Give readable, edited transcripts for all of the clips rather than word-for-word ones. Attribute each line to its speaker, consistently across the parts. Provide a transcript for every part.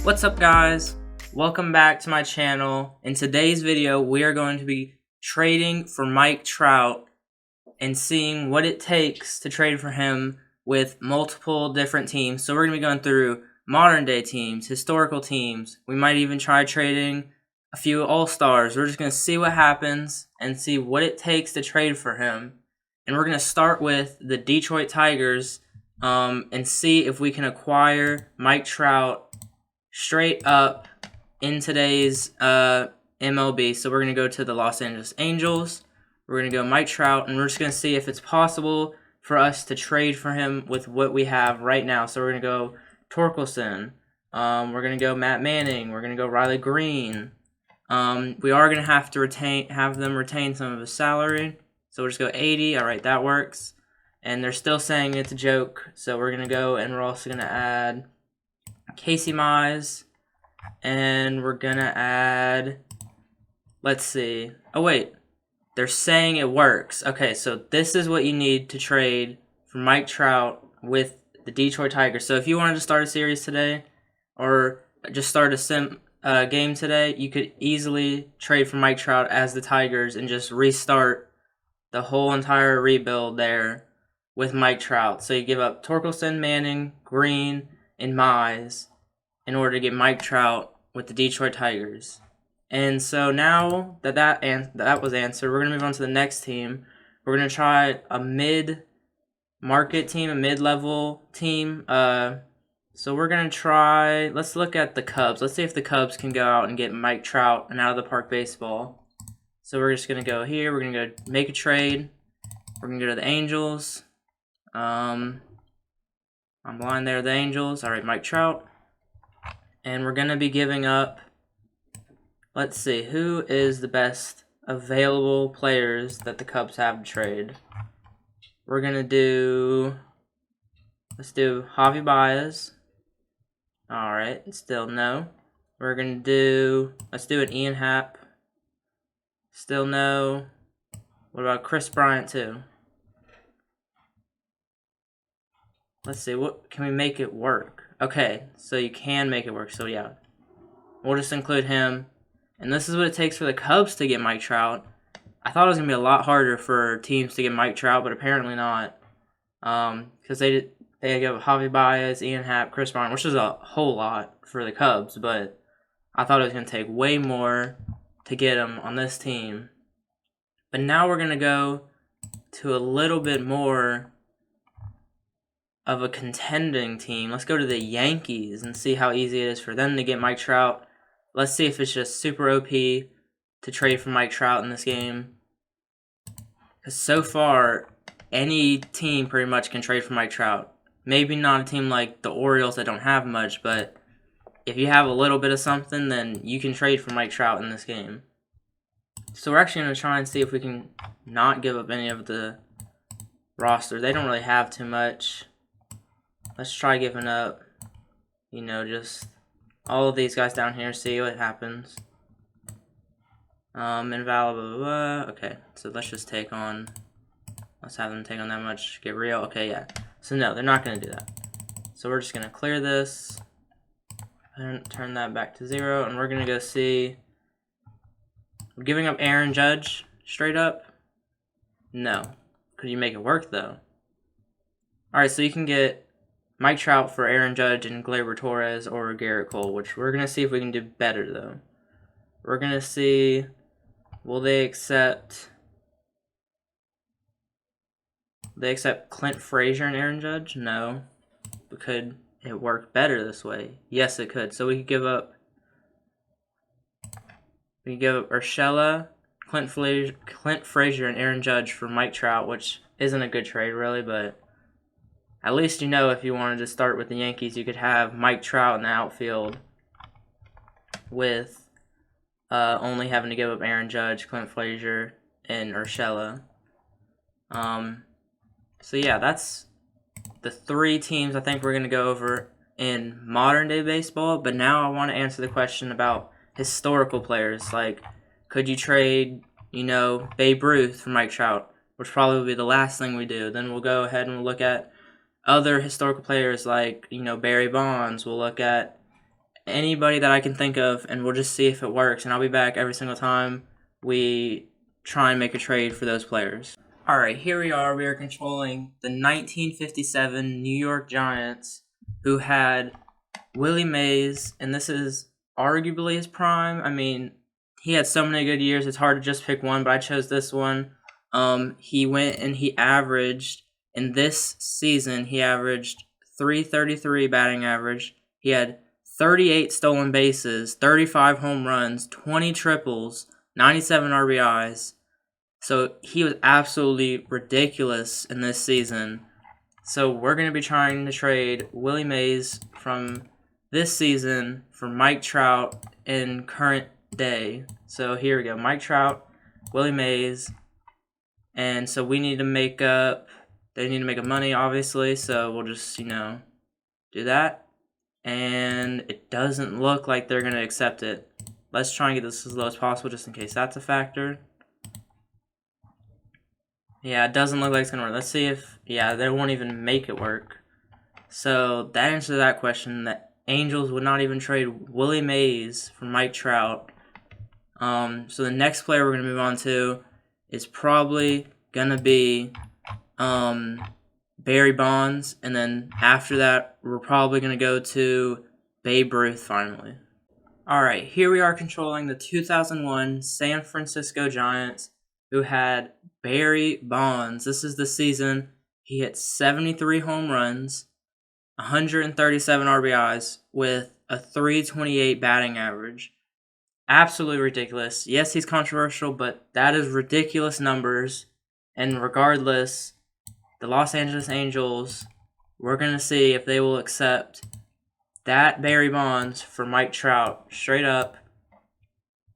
Speaker 1: What's up, guys? Welcome back to my channel. In today's video, we are going to be trading for Mike Trout and seeing what it takes to trade for him with multiple different teams. So we're going to be going through modern day teams, historical teams. We might even try trading a few all-stars. We're just going to see what happens and see what it takes to trade for him. And we're going to start with the Detroit Tigers and see if we can acquire Mike Trout straight up in today's MLB. So we're going to go to the Los Angeles Angels. We're going to go Mike Trout, and we're just going to see if it's possible for us to trade for him with what we have right now. So we're going to go Torkelson. We're going to go Matt Manning. We're going to go Riley Green. We are going to have them retain some of his salary. So we'll just go 80. All right, that works. And they're still saying it's a joke. So we're going to go, and we're also going to add Casey Mize, and we're gonna add, let's see, oh wait, they're saying it works. Okay, so this is what you need to trade for Mike Trout with the Detroit Tigers. So if you wanted to start a series today, or just start a game today, you could easily trade for Mike Trout as the Tigers and just restart the whole entire rebuild there with Mike Trout. So you give up Torkelson, Manning, Green, and Mize in order to get Mike Trout with the Detroit Tigers. And so now that was answered, we're going to move on to the next team. We're going to try a mid-market team, a mid-level team. So we're going to try, let's look at the Cubs. Let's see if the Cubs can go out and get Mike Trout and out-of-the-park baseball. So we're just going to go here. We're going to go make a trade. We're going to go to the Angels. I'm blind there, the Angels. All right, Mike Trout. And we're going to be giving up, let's see, who is the best available players that the Cubs have to trade? We're going to do, let's do Javi Baez. All right, still no. We're going to do, let's do an Ian Happ. Still no. What about Chris Bryant too? Let's see, what can we make it work? Okay, so you can make it work, so yeah. We'll just include him. And this is what it takes for the Cubs to get Mike Trout. I thought it was going to be a lot harder for teams to get Mike Trout, but apparently not. Because they give Javi Baez, Ian Happ, Chris Bryant, which is a whole lot for the Cubs, but I thought it was going to take way more to get him on this team. But now we're going to go to a little bit more of a contending team. Let's go to the Yankees and see how easy it is for them to get Mike Trout. Let's see if it's just super OP to trade for Mike Trout in this game. Because so far, any team pretty much can trade for Mike Trout. Maybe not a team like the Orioles that don't have much, but if you have a little bit of something, then you can trade for Mike Trout in this game. So we're actually going to try and see if we can not give up any of the roster. They don't really have too much. Let's try giving up, just all of these guys down here, see what happens. Invalid, blah, blah, blah. Okay, so let's just let's have them take on that much, get real. Okay, yeah. So no, they're not going to do that. So we're just going to clear this and turn that back to 0, and we're going to go see. We're giving up Aaron Judge straight up? No. Could you make it work, though? Alright, so you can get Mike Trout for Aaron Judge and Gleyber Torres or Garrett Cole, which we're going to see if we can do better, though. We're going to see, will they accept Clint Frazier and Aaron Judge? No. But could it work better this way? Yes, it could. So we could give up Urshela, Clint Frazier, and Aaron Judge for Mike Trout, which isn't a good trade, really, but at least if you wanted to start with the Yankees, you could have Mike Trout in the outfield with only having to give up Aaron Judge, Clint Frazier, and Urshela. So yeah, that's the 3 teams I think we're going to go over in modern-day baseball. But now I want to answer the question about historical players. Like, could you trade, Babe Ruth for Mike Trout, which probably will be the last thing we do. Then we'll go ahead and look at other historical players like, Barry Bonds. We'll look at anybody that I can think of, and we'll just see if it works. And I'll be back every single time we try and make a trade for those players. Alright, here we are. We are controlling the 1957 New York Giants, who had Willie Mays, and this is arguably his prime. I mean, he had so many good years, it's hard to just pick one, but I chose this one. He went and he averaged, in this season, he averaged .333 batting average. He had 38 stolen bases, 35 home runs, 20 triples, 97 RBIs. So he was absolutely ridiculous in this season. So we're going to be trying to trade Willie Mays from this season for Mike Trout in current day. So here we go. Mike Trout, Willie Mays. And so we need to make up, they need to make up money, obviously. So we'll just, do that. And it doesn't look like they're going to accept it. Let's try and get this as low as possible just in case that's a factor. Yeah, it doesn't look like it's going to work. Let's see if, they won't even make it work. So that answers that question. The Angels would not even trade Willie Mays for Mike Trout. So the next player we're going to move on to is probably going to be Barry Bonds. And then after that, we're probably going to go to Babe Ruth finally. Alright, here we are controlling the 2001 San Francisco Giants, who had Barry Bonds. This is the season he hit 73 home runs, 137 RBIs with a .328 batting average. Absolutely ridiculous. Yes, he's controversial, but that is ridiculous numbers. And regardless, the Los Angeles Angels, we're going to see if they will accept that Barry Bonds for Mike Trout. Straight up.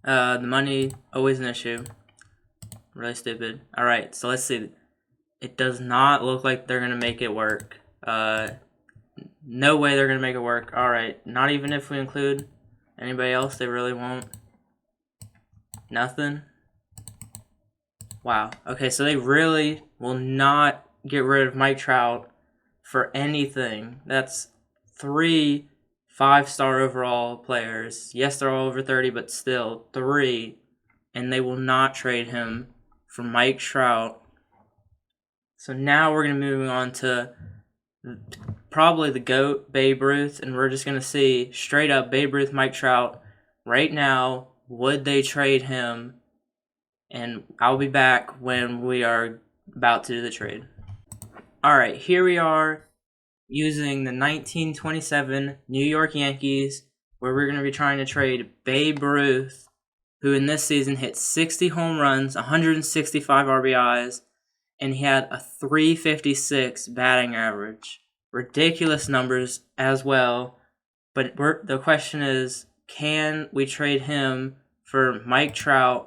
Speaker 1: The money, always an issue. Really stupid. Alright, so let's see. It does not look like they're going to make it work. No way they're going to make it work. Alright, not even if we include anybody else, they really won't. Nothing. Wow. Okay, so they really will not get rid of Mike Trout for anything. That's 3 5-star overall players. Yes, they're all over 30, but still 3. And they will not trade him for Mike Trout. So now we're going to be moving on to probably the GOAT, Babe Ruth. And we're just going to see straight up Babe Ruth, Mike Trout. Right now, would they trade him? And I'll be back when we are about to do the trade. Alright, here we are using the 1927 New York Yankees, where we're going to be trying to trade Babe Ruth, who in this season hit 60 home runs, 165 RBIs, and he had a .356 batting average. Ridiculous numbers as well, but the question is, can we trade him for Mike Trout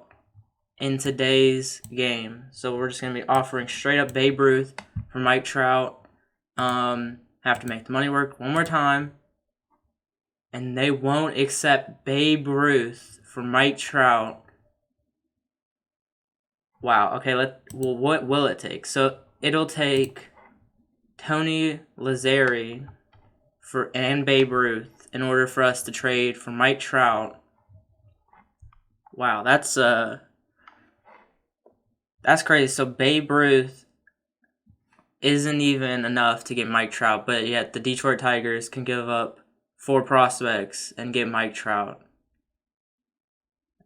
Speaker 1: in today's game? So we're just going to be offering straight up Babe Ruth for Mike Trout. Have to make the money work one more time. And they won't accept Babe Ruth for Mike Trout. Wow, okay, what will it take? So it'll take Tony Lazzeri and Babe Ruth in order for us to trade for Mike Trout. Wow, that's crazy. So Babe Ruth isn't even enough to get Mike Trout, but yet the Detroit Tigers can give up 4 prospects and get Mike Trout.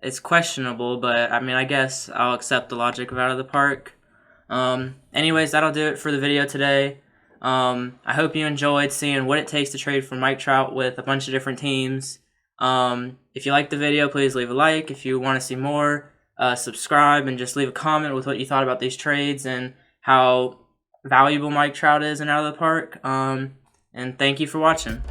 Speaker 1: It's questionable, but I mean, I guess I'll accept the logic of out of the park. Anyways, that'll do it for the video today. I hope you enjoyed seeing what it takes to trade for Mike Trout with a bunch of different teams. If you liked the video, please leave a like. If you want to see more, subscribe and just leave a comment with what you thought about these trades and how valuable Mike Trout is in out of the park. And thank you for watching.